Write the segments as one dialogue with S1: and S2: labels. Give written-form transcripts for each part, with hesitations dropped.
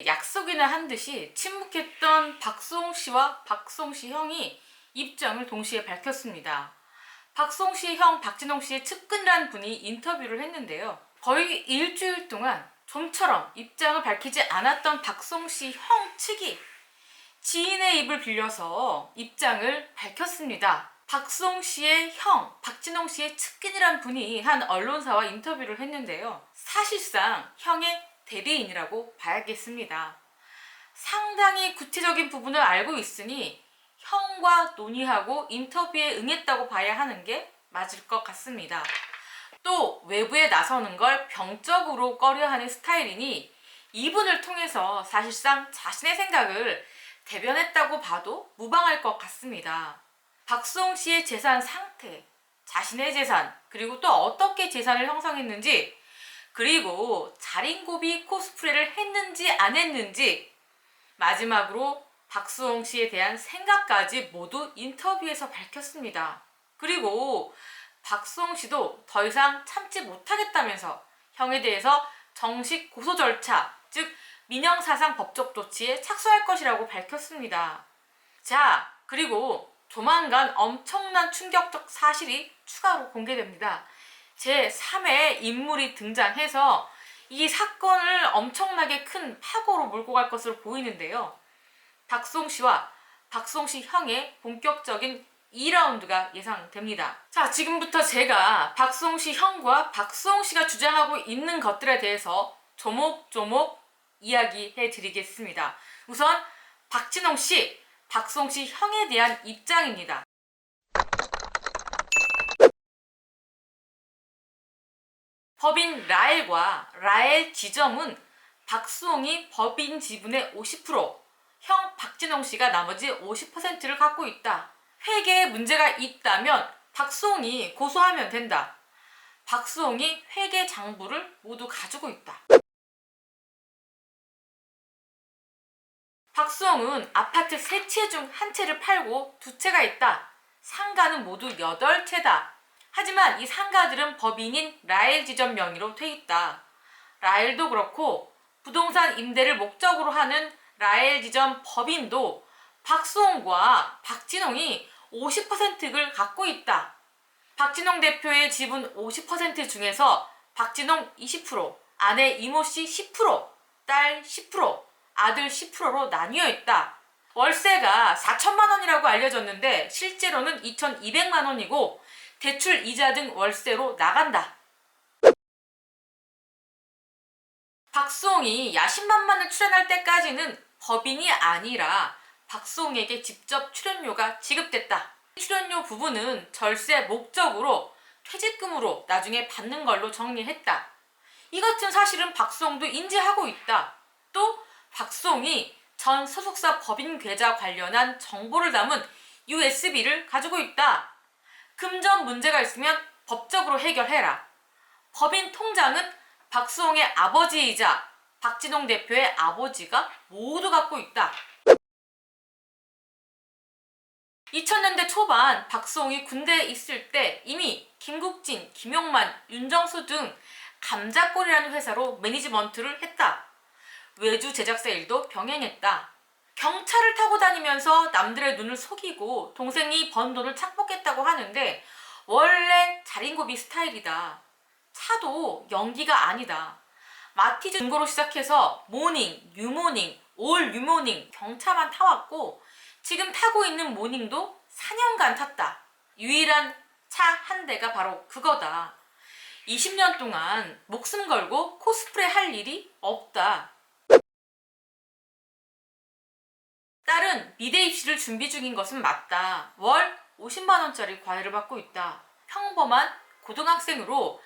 S1: 약속이나 한 듯이 침묵했던 박수홍 씨와 박수홍 씨 형이 입장을 동시에 밝혔습니다. 박수홍 씨의 형 박진홍 씨의 측근이라는 분이 인터뷰를 했는데요. 거의 일주일 동안 좀처럼 입장을 밝히지 않았던 박수홍 씨 형 측이 지인의 입을 빌려서 입장을 밝혔습니다. 박수홍 씨의 형 박진홍 씨의 측근이란 분이 한 언론사와 인터뷰를 했는데요. 사실상 형의 대리인이라고 봐야겠습니다. 상당히 구체적인 부분을 알고 있으니 형과 논의하고 인터뷰에 응했다고 봐야 하는 게 맞을 것 같습니다. 또 외부에 나서는 걸 병적으로 꺼려하는 스타일이니 이분을 통해서 사실상 자신의 생각을 대변했다고 봐도 무방할 것 같습니다. 박수홍 씨의 재산 상태, 자신의 재산, 그리고 또 어떻게 재산을 형성했는지, 그리고 자린고비 코스프레를 했는지 안 했는지, 마지막으로 박수홍 씨에 대한 생각까지 모두 인터뷰에서 밝혔습니다. 그리고 박수홍 씨도 더 이상 참지 못하겠다면서 형에 대해서 정식 고소 절차, 즉 민형사상 법적 조치에 착수할 것이라고 밝혔습니다. 자, 그리고 조만간 엄청난 충격적 사실이 추가로 공개됩니다. 제3의 인물이 등장해서 이 사건을 엄청나게 큰 파고로 몰고 갈 것으로 보이는데요. 박수홍 씨와 박수홍 씨 형의 본격적인 2라운드가 예상됩니다. 자, 지금부터 제가 박수홍 씨 형과 박수홍 씨가 주장하고 있는 것들에 대해서 조목조목 이야기해 드리겠습니다. 우선 박진홍 씨, 박수홍 씨 형에 대한 입장입니다. 법인 라엘과 라엘 지점은 박수홍이 법인 지분의 50%, 형 박진홍 씨가 나머지 50%를 갖고 있다. 회계에 문제가 있다면 박수홍이 고소하면 된다. 박수홍이 회계 장부를 모두 가지고 있다. 박수홍은 아파트 3채 중 1채를 팔고 2채가 있다. 상가는 모두 8채다. 하지만 이 상가들은 법인인 라엘 지점 명의로 돼 있다. 라엘도 그렇고 부동산 임대를 목적으로 하는 라엘 지점 법인도 박수홍과 박진홍이 50%를 갖고 있다. 박진홍 대표의 지분 50% 중에서 박진홍 20%, 아내 이모 씨 10%, 딸 10%, 아들 10%로 나뉘어 있다. 월세가 4천만 원이라고 알려졌는데 실제로는 2,200만 원이고 대출 이자 등 월세로 나간다. 박수홍이 야심만만을 출연할 때까지는 법인이 아니라 박수홍에게 직접 출연료가 지급됐다. 출연료 부분은 절세 목적으로 퇴직금으로 나중에 받는 걸로 정리했다. 이 같은 사실은 박수홍도 인지하고 있다. 또 박수홍이 전 소속사 법인 계좌 관련한 정보를 담은 USB를 가지고 있다. 금전 문제가 있으면 법적으로 해결해라. 법인 통장은 박수홍의 아버지이자 박진홍 대표의 아버지가 모두 갖고 있다. 2000년대 초반 박수홍이 군대에 있을 때 이미 김국진, 김용만, 윤정수 등 감자골이라는 회사로 매니지먼트를 했다. 외주 제작사 일도 병행했다. 경차를 타고 다니면서 남들의 눈을 속이고 동생이 번 돈을 착복했다고 하는데 원래 자린고비 스타일이다. 차도 연기가 아니다. 마티즈 중고로 시작해서 모닝, 뉴모닝, 올 뉴모닝 경차만 타왔고 지금 타고 있는 모닝도 4년간 탔다. 유일한 차 한 대가 바로 그거다. 20년 동안 목숨 걸고 코스프레 할 일이 없다. 딸은 미대 입시를 준비 중인 것은 맞다. 월 50만 원짜리 과외를 받고 있다. 평범한 고등학생으로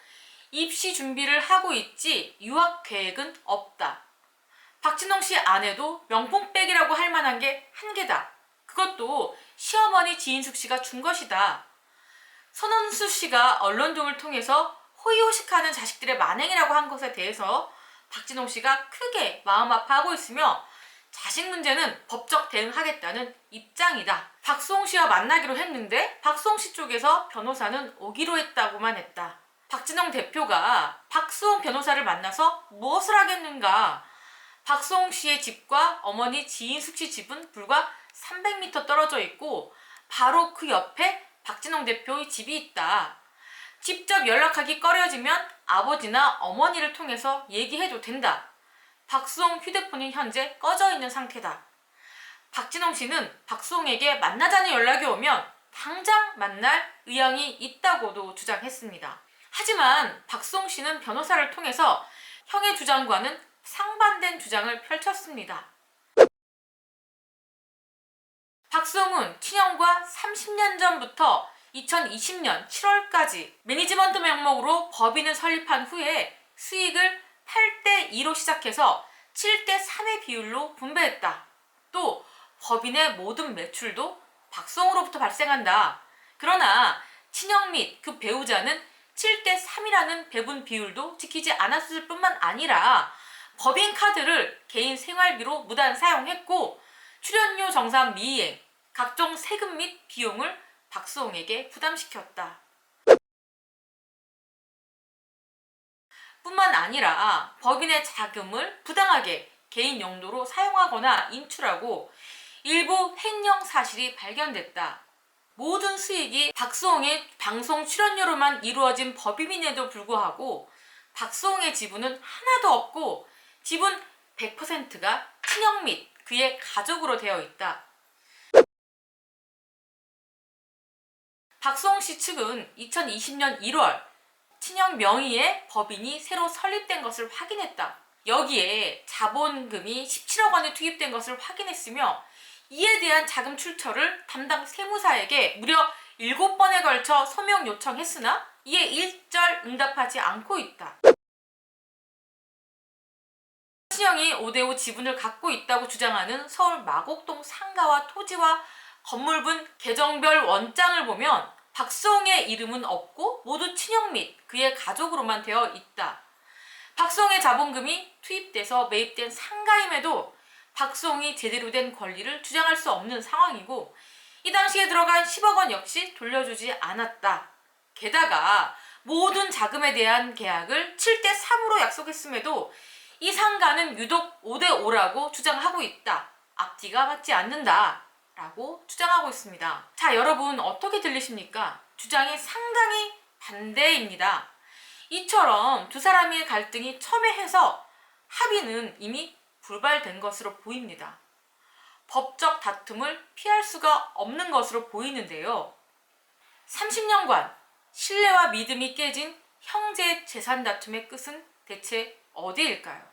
S1: 입시 준비를 하고 있지 유학 계획은 없다. 박진홍 씨 아내도 명품백이라고 할 만한 게 한 개다. 그것도 시어머니 지인숙 씨가 준 것이다. 손은수 씨가 언론 등을 통해서 호의호식하는 자식들의 만행이라고 한 것에 대해서 박진홍 씨가 크게 마음 아파하고 있으며 자식 문제는 법적 대응하겠다는 입장이다. 박수홍 씨와 만나기로 했는데 박수홍 씨 쪽에서 변호사는 오기로 했다고만 했다. 박진홍 대표가 박수홍 변호사를 만나서 무엇을 하겠는가? 박수홍 씨의 집과 어머니 지인숙 씨 집은 불과 300m 떨어져 있고 바로 그 옆에 박진홍 대표의 집이 있다. 직접 연락하기 꺼려지면 아버지나 어머니를 통해서 얘기해도 된다. 박수홍 휴대폰이 현재 꺼져 있는 상태다. 박진홍 씨는 박수홍에게 만나자는 연락이 오면 당장 만날 의향이 있다고도 주장했습니다. 하지만 박수홍 씨는 변호사를 통해서 형의 주장과는 상반된 주장을 펼쳤습니다. 박수홍은 친형과 30년 전부터 2020년 7월까지 매니지먼트 명목으로 법인을 설립한 후에 수익을 8대2로 시작해서 7대3의 비율로 분배했다. 또 법인의 모든 매출도 박수홍으로부터 발생한다. 그러나 친형 및 그 배우자는 7대3이라는 배분 비율도 지키지 않았을 뿐만 아니라 법인 카드를 개인 생활비로 무단 사용했고 출연료 정산 미이행, 각종 세금 및 비용을 박수홍에게 부담시켰다. 뿐만 아니라 법인의 자금을 부당하게 개인 용도로 사용하거나 인출하고 일부 횡령 사실이 발견됐다. 모든 수익이 박수홍의 방송 출연료로만 이루어진 법인임에도 불구하고 박수홍의 지분은 하나도 없고 지분 100%가 친형 및 그의 가족으로 되어 있다. 박수홍 씨 측은 2020년 1월 친형 명의의 법인이 새로 설립된 것을 확인했다. 여기에 자본금이 17억 원이 투입된 것을 확인했으며 이에 대한 자금 출처를 담당 세무사에게 무려 7번에 걸쳐 소명 요청했으나 이에 일절 응답하지 않고 있다. 친형이 5대5 지분을 갖고 있다고 주장하는 서울 마곡동 상가와 토지와 건물분 계정별 원장을 보면 박수홍의 이름은 없고 모두 친형 및 그의 가족으로만 되어 있다. 박수홍의 자본금이 투입돼서 매입된 상가임에도 박수홍이 제대로 된 권리를 주장할 수 없는 상황이고 이 당시에 들어간 10억 원 역시 돌려주지 않았다. 게다가 모든 자금에 대한 계약을 7대3으로 약속했음에도 이 상가는 유독 5대5라고 주장하고 있다. 앞뒤가 맞지 않는다. 라고 주장하고 있습니다. 자, 여러분 어떻게 들리십니까? 주장이 상당히 반대입니다. 이처럼 두 사람의 갈등이 첨예해서 합의는 이미 불발된 것으로 보입니다. 법적 다툼을 피할 수가 없는 것으로 보이는데요. 30년간 신뢰와 믿음이 깨진 형제 재산 다툼의 끝은 대체 어디일까요?